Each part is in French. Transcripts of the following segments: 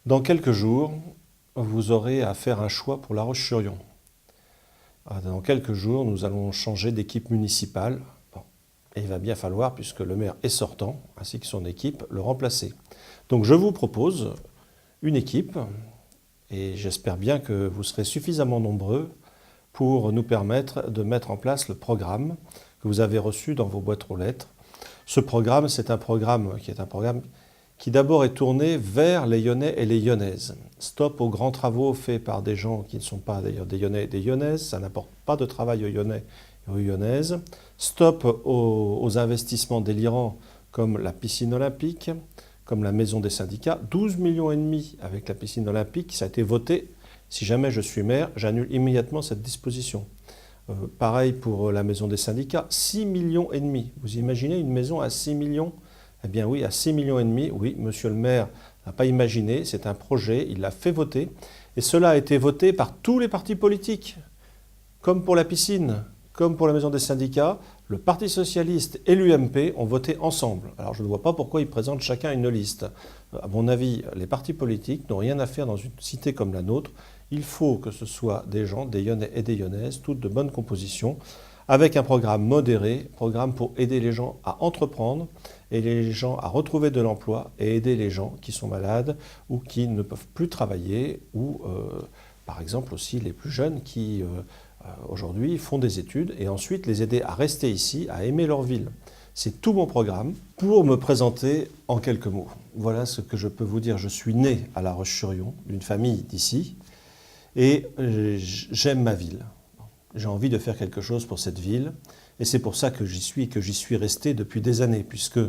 Dans quelques jours, vous aurez à faire un choix pour La Roche-sur-Yon. Dans quelques jours, nous allons changer d'équipe municipale. Bon. Et il va bien falloir, puisque le maire est sortant, ainsi que son équipe, le remplacer. Donc je vous propose une équipe, et j'espère bien que vous serez suffisamment nombreux pour nous permettre de mettre en place le programme que vous avez reçu dans vos boîtes aux lettres. Ce programme, c'est un programme qui d'abord est tourné vers les Lyonnais et les Lyonnaises. Stop aux grands travaux faits par des gens qui ne sont pas d'ailleurs des Lyonnais et des Lyonnaises, ça n'apporte pas de travail aux Lyonnais et aux Lyonnaises. Stop aux investissements délirants comme la piscine olympique, comme la maison des syndicats. 12,5 millions avec la piscine olympique, ça a été voté. Si jamais je suis maire, j'annule immédiatement cette disposition. Pareil pour la maison des syndicats, 6,5 millions. Vous imaginez une maison à 6 millions? Eh bien oui, à 6,5 millions, oui, monsieur le maire n'a pas imaginé, c'est un projet, il l'a fait voter. Et cela a été voté par tous les partis politiques, comme pour la piscine, comme pour la maison des syndicats. Le Parti socialiste et l'UMP ont voté ensemble. Alors je ne vois pas pourquoi ils présentent chacun une liste. À mon avis, les partis politiques n'ont rien à faire dans une cité comme la nôtre. Il faut que ce soit des gens, des Lyonnais et des Lyonnaises, toutes de bonne composition, avec un programme modéré, programme pour aider les gens à entreprendre, et les gens à retrouver de l'emploi et aider les gens qui sont malades ou qui ne peuvent plus travailler ou par exemple aussi les plus jeunes qui aujourd'hui font des études et ensuite les aider à rester ici, à aimer leur ville. C'est tout mon programme pour me présenter en quelques mots. Voilà ce que je peux vous dire. Je suis né à La Roche-sur-Yon, d'une famille d'ici et j'aime ma ville. J'ai envie de faire quelque chose pour cette ville. Et c'est pour ça que j'y suis et que j'y suis resté depuis des années, puisque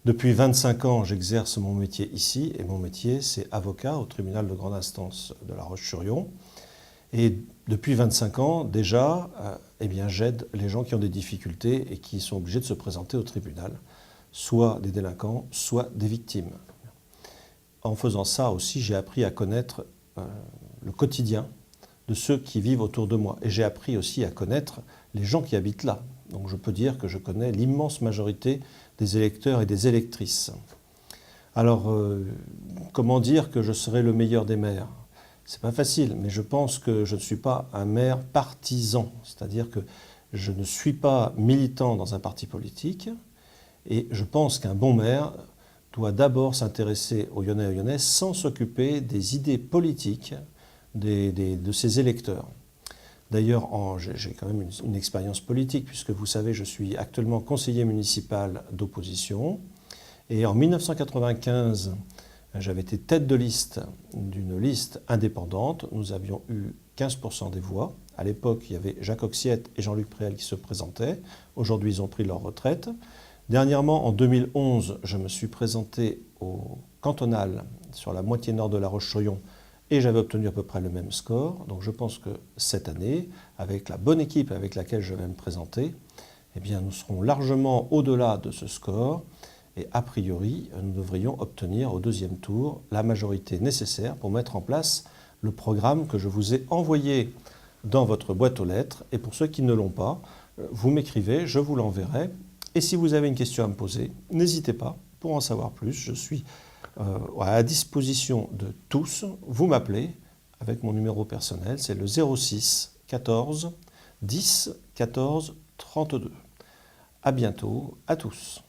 depuis 25 ans, j'exerce mon métier ici, et mon métier, c'est avocat au tribunal de grande instance de La Roche-sur-Yon. Et depuis 25 ans, déjà, eh bien, j'aide les gens qui ont des difficultés et qui sont obligés de se présenter au tribunal, soit des délinquants, soit des victimes. En faisant ça aussi, j'ai appris à connaître le quotidien de ceux qui vivent autour de moi. Et j'ai appris aussi à connaître les gens qui habitent là. Donc je peux dire que je connais l'immense majorité des électeurs et des électrices. Alors, comment dire que je serai le meilleur des maires? C'est pas facile, mais je pense que je ne suis pas un maire partisan. C'est-à-dire que je ne suis pas militant dans un parti politique. Et je pense qu'un bon maire doit d'abord s'intéresser aux Lyonnais et aux Lyonnaises sans s'occuper des idées politiques de ses électeurs. D'ailleurs, j'ai quand même une expérience politique, puisque vous savez, je suis actuellement conseiller municipal d'opposition. Et en 1995, j'avais été tête de liste d'une liste indépendante. Nous avions eu 15% des voix. À l'époque, il y avait Jacques Oxiette et Jean-Luc Préal qui se présentaient. Aujourd'hui, ils ont pris leur retraite. Dernièrement, en 2011, je me suis présenté au cantonal sur la moitié nord de La Roche-sur-Yon et j'avais obtenu à peu près le même score. Donc je pense que cette année, avec la bonne équipe avec laquelle je vais me présenter, eh bien, nous serons largement au-delà de ce score. Et a priori, nous devrions obtenir au deuxième tour la majorité nécessaire pour mettre en place le programme que je vous ai envoyé dans votre boîte aux lettres. Et pour ceux qui ne l'ont pas, vous m'écrivez, je vous l'enverrai. Et si vous avez une question à me poser, n'hésitez pas pour en savoir plus. Je suis à la disposition de tous. Vous m'appelez avec mon numéro personnel, c'est le 06 14 10 14 32. À bientôt, à tous.